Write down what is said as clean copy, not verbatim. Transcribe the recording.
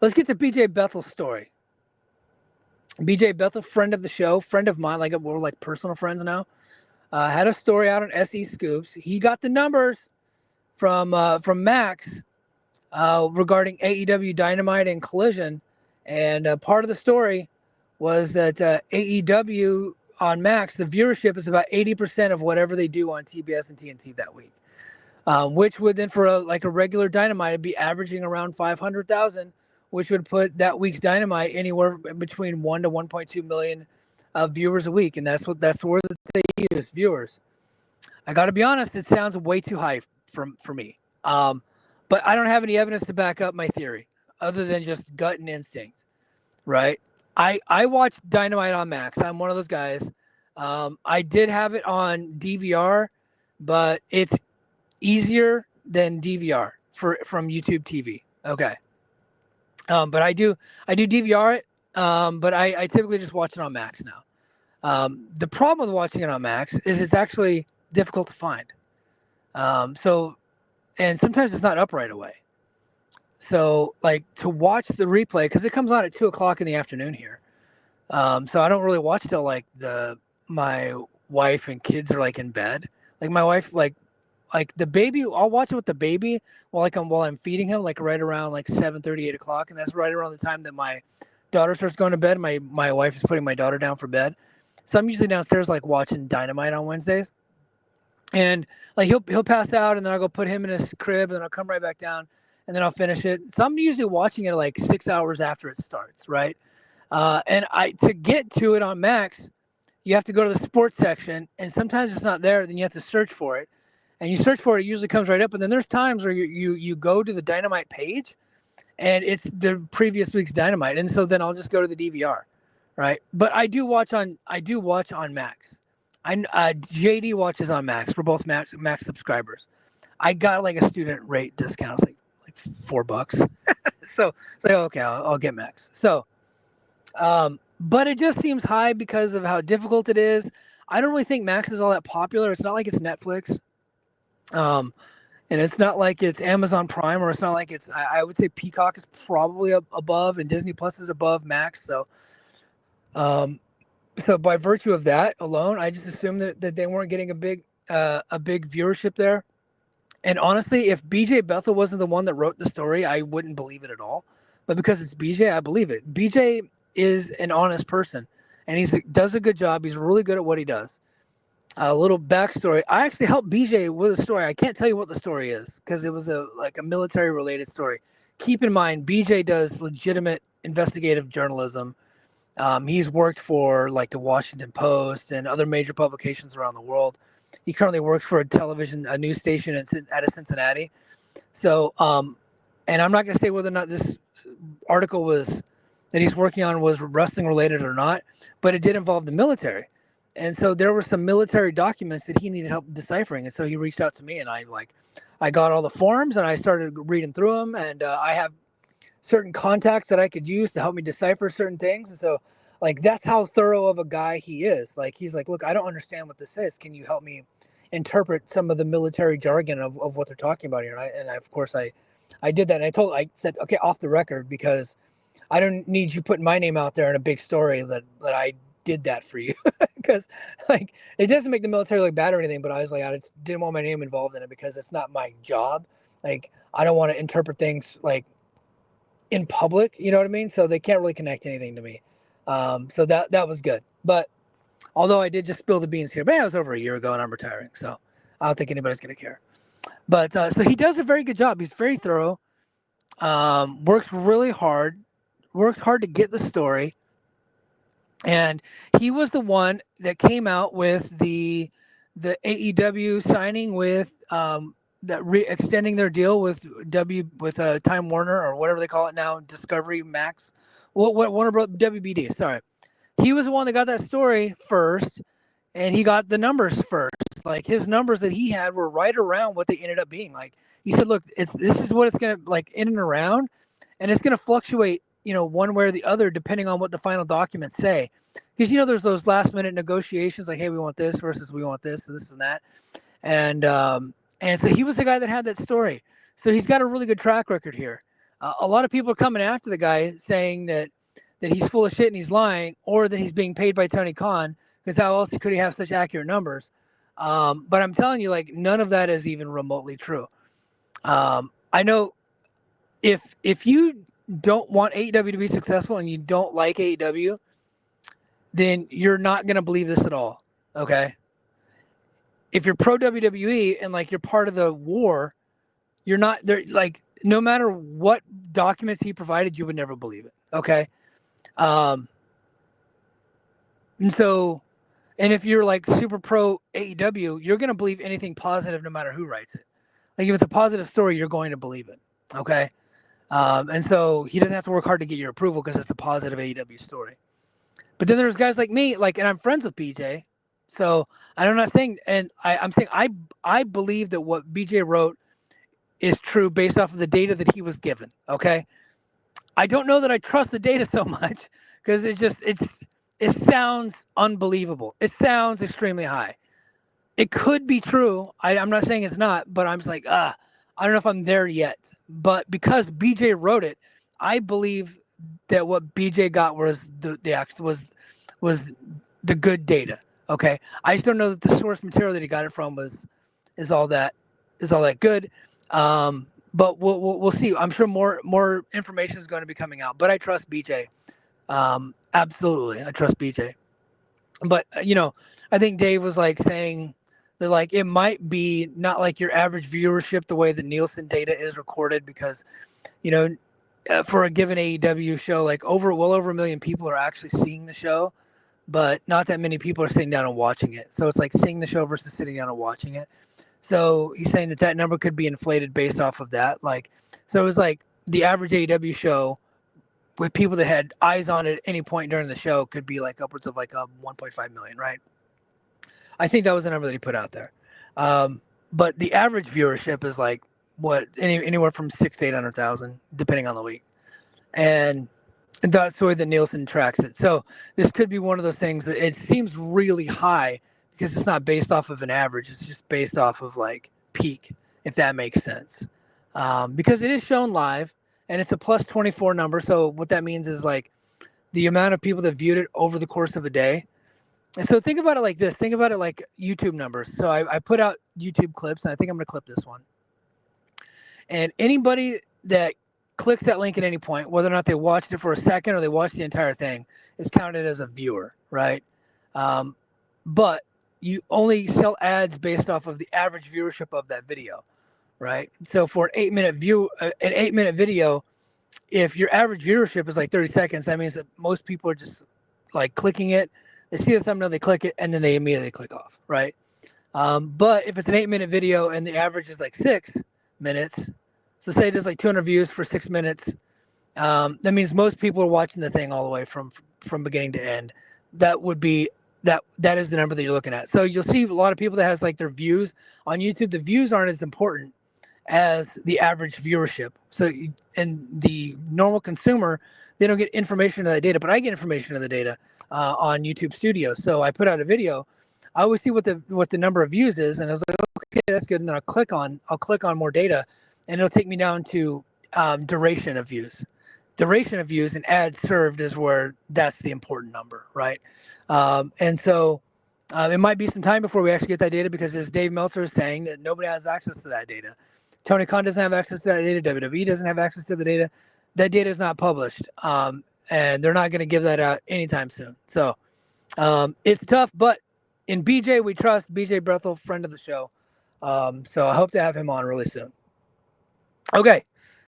Let's get to BJ Bethel's story. BJ Bethel, friend of the show, friend of mine, like we're like personal friends now. Had a story out on SE Scoops. He got the numbers from Max regarding AEW Dynamite and Collision, and part of the story was that AEW on Max, the viewership is about 80% of whatever they do on TBS and TNT that week, which would then for a regular Dynamite it'd be averaging around 500,000, which would put that week's Dynamite anywhere between 1 to 1.2 million viewers a week, and that's the word that they use, viewers. I got to be honest, it sounds way too high for me. But I don't have any evidence to back up my theory other than just gut and instinct, right? I watch Dynamite on Max. I'm one of those guys. I did have it on DVR, but it's easier than DVR from YouTube TV. Okay. But I do DVR it, but I typically just watch it on Max now. The problem with watching it on Max is it's actually difficult to find. So, and sometimes it's not up right away. So, like to watch the replay because it comes on at 2 o'clock in the afternoon here. So I don't really watch till like my wife and kids are like in bed. Like my wife, like the baby, I'll watch it with the baby while I'm feeding him, like right around like 7:30, 8 o'clock, and that's right around the time that my daughter starts going to bed. My wife is putting my daughter down for bed, so I'm usually downstairs like watching Dynamite on Wednesdays. And like he'll pass out, and then I'll go put him in his crib, and then I'll come right back down, and then I'll finish it. So I'm usually watching it like 6 hours after it starts, right? And I to get to it on Max, you have to go to the sports section, and sometimes it's not there. Then you have to search for it, and you search for it, it usually comes right up. And then there's times where you go to the Dynamite page, and it's the previous week's Dynamite, and so then I'll just go to the DVR, right? But I do watch on Max. JD watches on Max. We're both Max subscribers. I got like a student rate discount. It's like $4. So okay, I'll get Max. So but it just seems high because of how difficult it is. I don't really think Max is all that popular. It's not like it's Netflix. Um, and it's not like it's Amazon Prime, or it's not like it's. I would say Peacock is probably above, and Disney Plus is above Max. Um, so by virtue of that alone, I just assumed that they weren't getting a big viewership there. And honestly, if BJ Bethel wasn't the one that wrote the story, I wouldn't believe it at all. But because it's BJ, I believe it. BJ is an honest person, and he does a good job. He's really good at what he does. A little backstory: I actually helped BJ with a story. I can't tell you what the story is because it was a military related story. Keep in mind, BJ does legitimate investigative journalism. He's worked for like the Washington Post and other major publications around the world. He currently works for a news station out of Cincinnati. So, and I'm not going to say whether or not this article that he's working on was wrestling related or not, but it did involve the military. And so there were some military documents that he needed help deciphering. And so he reached out to me, and I got all the forms, and I started reading through them. And I have certain contacts that I could use to help me decipher certain things. And so, like, that's how thorough of a guy he is. Like, he's like, look, I don't understand what this is. Can you help me interpret some of the military jargon of what they're talking about here? And of course, I did that. And I said, okay, off the record, because I don't need you putting my name out there in a big story that I did that for you. Because, like, it doesn't make the military look bad or anything, but I was like, I just didn't want my name involved in it because it's not my job. Like, I don't want to interpret things, like, in public, you know what I mean? So they can't really connect anything to me. So that was good. But although I did just spill the beans here, but it was over a year ago and I'm retiring, so I don't think anybody's going to care. But so he does a very good job. He's very thorough, works really hard, works hard to get the story. And he was the one that came out with the AEW signing with extending their deal with Time Warner, or whatever they call it now, Discovery Max. What Warner Bros. WBD. Sorry, he was the one that got that story first, and he got the numbers first. Like, his numbers that he had were right around what they ended up being. Like, he said, look, this is what it's gonna like in and around, and it's gonna fluctuate, one way or the other depending on what the final documents say. Because there's those last minute negotiations, like, hey, we want this versus we want this and this and that, and so he was the guy that had that story. So he's got a really good track record here. A lot of people are coming after the guy saying that he's full of shit and he's lying, or that he's being paid by Tony Khan, because how else could he have such accurate numbers? But I'm telling you, like, none of that is even remotely true. I know if you don't want AEW to be successful and you don't like AEW, then you're not going to believe this at all. Okay. If you're pro WWE and like you're part of the war, you're not there. Like, no matter what documents he provided, you would never believe it. Okay. And if you're like super pro AEW, you're going to believe anything positive no matter who writes it. Like, if it's a positive story, you're going to believe it. Okay. And so he doesn't have to work hard to get your approval because it's a positive AEW story. But then there's guys like me, like, and I'm friends with BJ. So I'm not saying, and I'm saying I believe that what BJ wrote is true based off of the data that he was given. Okay. I don't know that I trust the data so much because it sounds unbelievable. It sounds extremely high. It could be true. I'm not saying it's not, but I'm just like, I don't know if I'm there yet. But because BJ wrote it, I believe that what BJ got was was the good data. Okay, I just don't know that the source material that he got it from is all that good. But we'll see. I'm sure more information is going to be coming out. But I trust BJ. Absolutely, I trust BJ. But I think Dave was like saying that, like, it might be not like your average viewership the way the Nielsen data is recorded, because for a given AEW show, like well over 1 million people are actually seeing the show, but not that many people are sitting down and watching it. So it's like seeing the show versus sitting down and watching it. So he's saying that number could be inflated based off of that. Like, so it was like the average AEW show with people that had eyes on it at any point during the show could be like upwards of like 1.5 million, right? I think that was the number that he put out there. But the average viewership is like anywhere from 600,000 to 800,000, depending on the week. And that's the way that Nielsen tracks it. So this could be one of those things that it seems really high because it's not based off of an average. It's just based off of like peak, if that makes sense. Because it is shown live and it's a plus 24 number. So what that means is like the amount of people that viewed it over the course of a day. And so think about it like this. Think about it like YouTube numbers. So I put out YouTube clips, and I think I'm going to clip this one. And anybody that clicks that link at any point, whether or not they watched it for a second or they watched the entire thing, is counted as a viewer, right? But you only sell ads based off of the average viewership of that video, right? So for an 8-minute video, if your average viewership is like 30 seconds, that means that most people are just like clicking it. They see the thumbnail, they click it, and then they immediately click off, right? But if it's an 8-minute video and the average is like 6 minutes, so say it does like 200 views for 6 minutes, that means most people are watching the thing all the way from beginning to end. That would be that is the number that you're looking at. So you'll see a lot of people that has like their views on YouTube. The views aren't as important as the average viewership. So and the normal consumer, they don't get information of that data, but I get information of the data on YouTube Studio. So I put out a video. I always see what the number of views is, and I was like, okay, that's good. And then I'll click on more data, and it'll take me down to duration of views. Duration of views and ads served is where that's the important number, right? And so it might be some time before we actually get that data, because as Dave Meltzer is saying, that nobody has access to that data. Tony Khan doesn't have access to that data. WWE doesn't have access to the data. That data is not published, and they're not going to give that out anytime soon. So it's tough, but in BJ we trust. BJ Brethel, friend of the show. So I hope to have him on really soon. Okay.